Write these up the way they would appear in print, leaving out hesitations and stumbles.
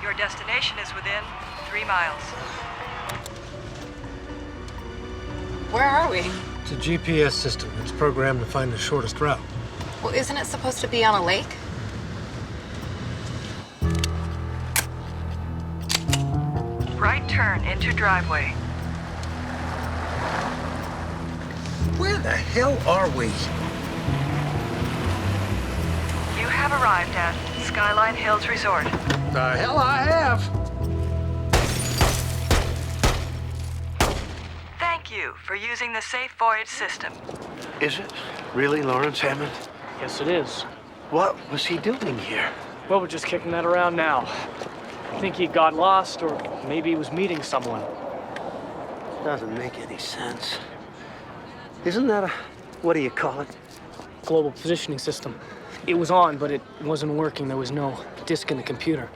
Your destination is within 3 miles. Where are we? It's a GPS system. It's programmed to find the shortest route. Well, isn't it supposed to be on a lake? Right turn into driveway. Where the hell are we? You have arrived at Skyline Hills Resort. The hell I have. Thank you for using the Safe Voyage system. Is it really Lawrence Hammond? Yes, it is. What was he doing here? Well, we're just kicking that around now. I think he got lost, or maybe he was meeting someone. Doesn't make any sense. Isn't that a, what do you call it? Global positioning system. It was on, but it wasn't working. There was no disk in the computer.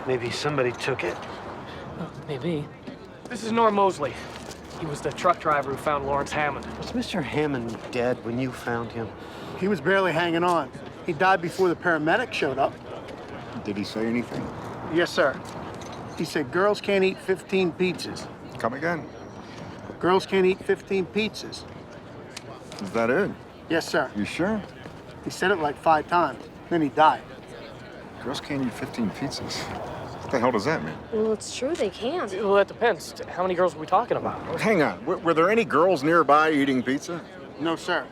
Maybe somebody took it. Maybe. This is Norm Mosley. He was the truck driver who found Lawrence Hammond. Was Mr. Hammond dead when you found him? He was barely hanging on. He died before the paramedics showed up. Did he say anything? Yes, sir. He said girls can't eat 15 pizzas. Come again. Girls can't eat 15 pizzas. Is that it? Yes, sir. You sure? He said it like 5 times. Then he died. Girls can't eat 15 pizzas. What the hell does that mean? Well, it's true, they can't. Well, that depends. How many girls are we talking about? Hang on. Were there any girls nearby eating pizza? No, sir.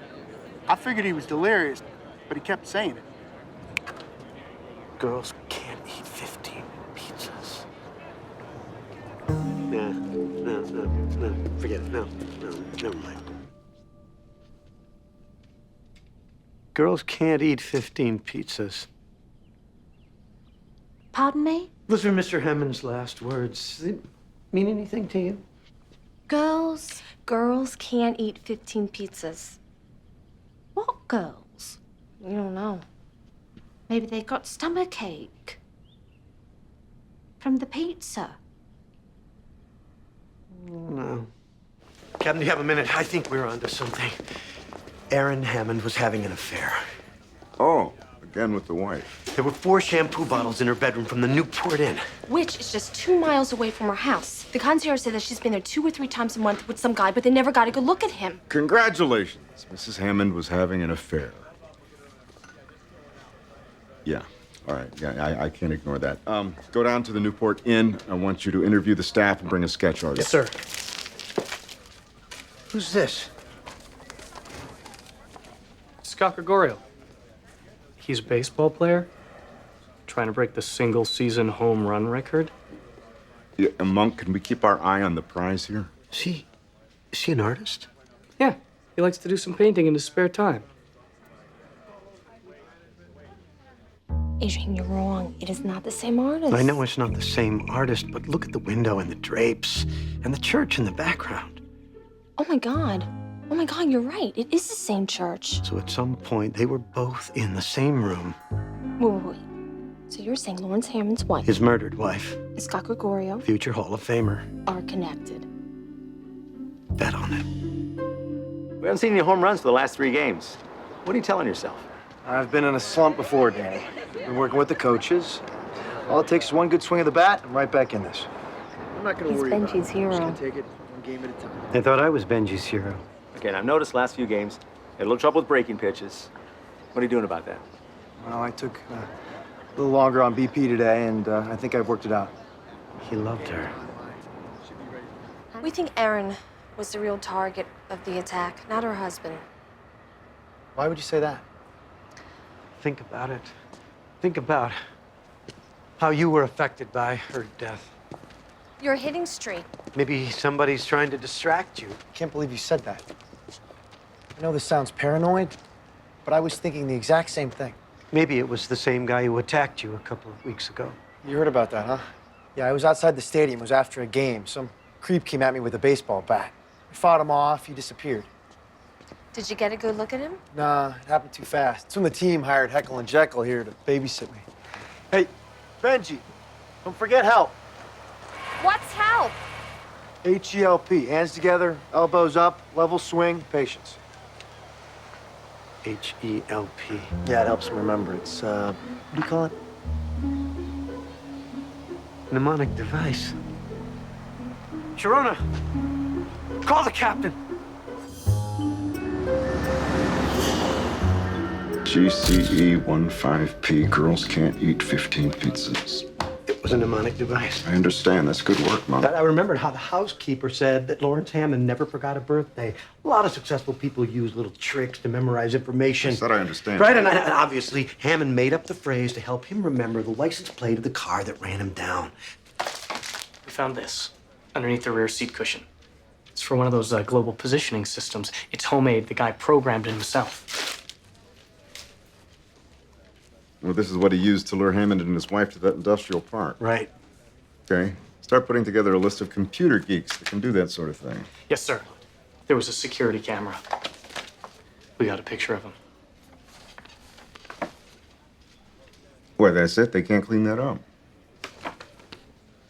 I figured he was delirious, but he kept saying it. Girls can't eat 15 pizzas. No, forget it. No, never mind. Girls can't eat 15 pizzas. Pardon me? Those were Mr. Hammond's last words. Did it mean anything to you? Girls can't eat 15 pizzas. What girls? You don't know. Maybe they got stomachache from the pizza. No. Captain, do you have a minute? I think we're onto something. Aaron Hammond was having an affair. Oh, again with the wife. There were 4 shampoo bottles in her bedroom from the Newport Inn. Which is just 2 miles away from her house. The concierge said that she's been there 2 or 3 times a month with some guy, but they never got a good look at him. Congratulations. Mrs. Hammond was having an affair. Yeah. All right. Yeah, I can't ignore that. Go down to the Newport Inn. I want you to interview the staff and bring a sketch artist. Yes, sir. Who's this? Scott Gregorio. He's a baseball player, trying to break the single-season home run record. Yeah, Monk, can we keep our eye on the prize here? Is she an artist? Yeah, he likes to do some painting in his spare time. Adrian, you're wrong. It is not the same artist. I know it's not the same artist, but look at the window and the drapes and the church in the background. Oh my God, you're right. It is the same church. So at some point, they were both in the same room. Wait. So you're saying Lawrence Hammond's wife, His murdered wife, and Scott Gregorio, future Hall of Famer. are connected? Bet on it. We haven't seen any home runs for the last 3 games. What are you telling yourself? I've been in a slump before, Danny. Been working with the coaches. All it takes is one good swing of the bat, and right back in this. I'm not gonna He's worry about Benji's it. I'm just hero. gonna take it one game at a time. I thought I was Benji's hero. Okay, I've noticed last few games, had a little trouble with breaking pitches. What are you doing about that? Well, I took a little longer on BP today, and I think I've worked it out. He loved her. We think Aaron was the real target of the attack, not her husband. Why would you say that? Think about it. Think about how you were affected by her death. You're hitting straight. Maybe somebody's trying to distract you. Can't believe you said that. I know this sounds paranoid, but I was thinking the exact same thing. Maybe it was the same guy who attacked you a couple of weeks ago. You heard about that, huh? Yeah, I was outside the stadium. It was after a game. Some creep came at me with a baseball bat. I fought him off. He disappeared. Did you get a good look at him? Nah, it happened too fast. It's when the team hired Heckle and Jekyll here to babysit me. Hey, Benji, don't forget help. What's help? H-E-L-P, hands together, elbows up, level swing, patience. H-E-L-P. Yeah, it helps me remember. It's, what do you call it? Mnemonic device. Sharona, call the captain. GCE15P. Girls can't eat 15 pizzas. It was a mnemonic device. I understand. That's good work, Mom. I remembered how the housekeeper said that Lawrence Hammond never forgot a birthday. A lot of successful people use little tricks to memorize information. That I understand. Right, and obviously, Hammond made up the phrase to help him remember the license plate of the car that ran him down. We found this underneath the rear seat cushion. It's for one of those global positioning systems. It's homemade. The guy programmed it himself. Well, this is what he used to lure Hammond and his wife to that industrial park. Right. Okay. Start putting together a list of computer geeks that can do that sort of thing. Yes, sir. There was a security camera. We got a picture of him. Well, that's it? They can't clean that up?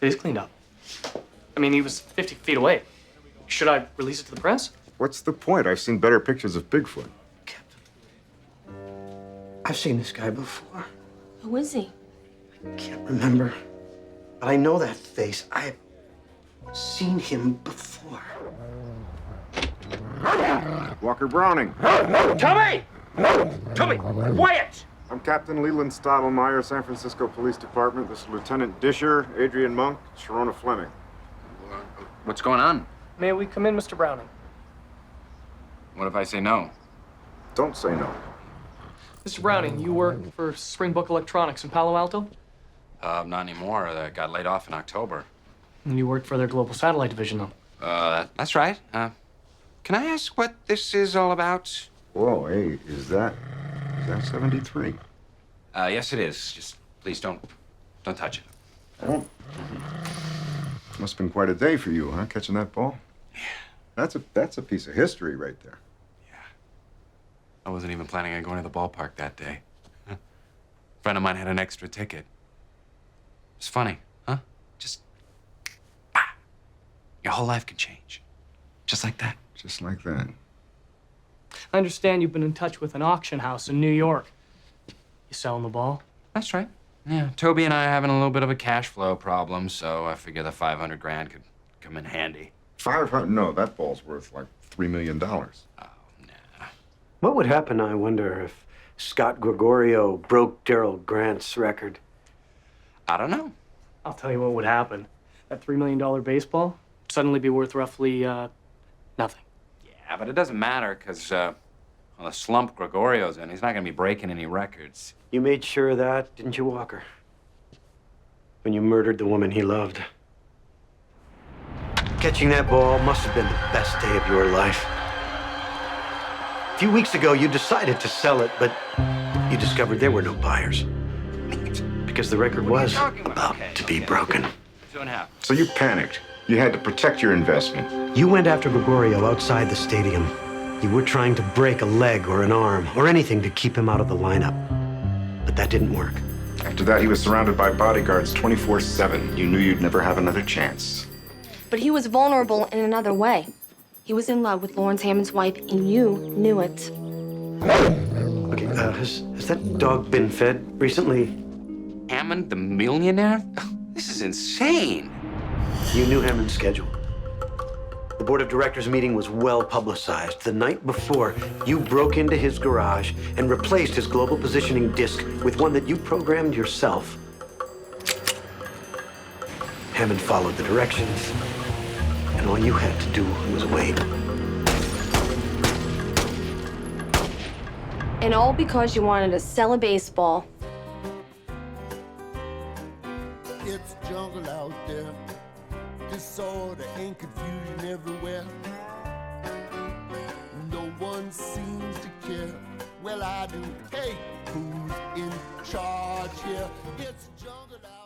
It is cleaned up. I mean, he was 50 feet away. Should I release it to the press? What's the point? I've seen better pictures of Bigfoot. I've seen this guy before. Who is he? I can't remember. But I know that face. I've seen him before. Walker Browning. Tommy! Tommy, quiet! I'm Captain Leland Stottlemeyer, San Francisco Police Department. This is Lieutenant Disher, Adrian Monk, Sharona Fleming. What's going on? May we come in, Mr. Browning? What if I say no? Don't say no. Mr. Browning, you work for Springbok Electronics in Palo Alto? Not anymore. I got laid off in October. And you work for their global satellite division, though? That's right. Can I ask what this is all about? Whoa, hey, is that 73? Yes, it is. Just please don't touch it. Oh. Must have been quite a day for you, huh? Catching that ball? Yeah. That's a piece of history right there. I wasn't even planning on going to the ballpark that day. A friend of mine had an extra ticket. It's funny, huh? Just, your whole life can change. Just like that. Just like that. I understand you've been in touch with an auction house in New York. You selling the ball? That's right. Yeah, Toby and I are having a little bit of a cash flow problem, so I figure the 500 grand could come in handy. 500? No, that ball's worth like $3 million. What would happen, I wonder, if Scott Gregorio broke Daryl Grant's record? I don't know. I'll tell you what would happen. That $3 million baseball would suddenly be worth roughly, nothing. Yeah, but it doesn't matter, because, the slump Gregorio's in, he's not going to be breaking any records. You made sure of that, didn't you, Walker? When you murdered the woman he loved. Catching that ball must have been the best day of your life. A few weeks ago, you decided to sell it, but you discovered there were no buyers. Because the record was about to be broken. 2.5. So you panicked. You had to protect your investment. You went after Gregorio outside the stadium. You were trying to break a leg or an arm or anything to keep him out of the lineup. But that didn't work. After that, he was surrounded by bodyguards 24/7. You knew you'd never have another chance. But he was vulnerable in another way. He was in love with Lawrence Hammond's wife, and you knew it. Okay, has that dog been fed recently? Hammond, the millionaire? This is insane. You knew Hammond's schedule. The board of directors meeting was well publicized. The night before, you broke into his garage and replaced his global positioning disc with one that you programmed yourself. Hammond followed the directions, and all you had to do was wait. And all because you wanted to sell a baseball. It's jungle out there, disorder and confusion everywhere. No one seems to care. Well, I do. Hey, who's in charge here? It's jungle out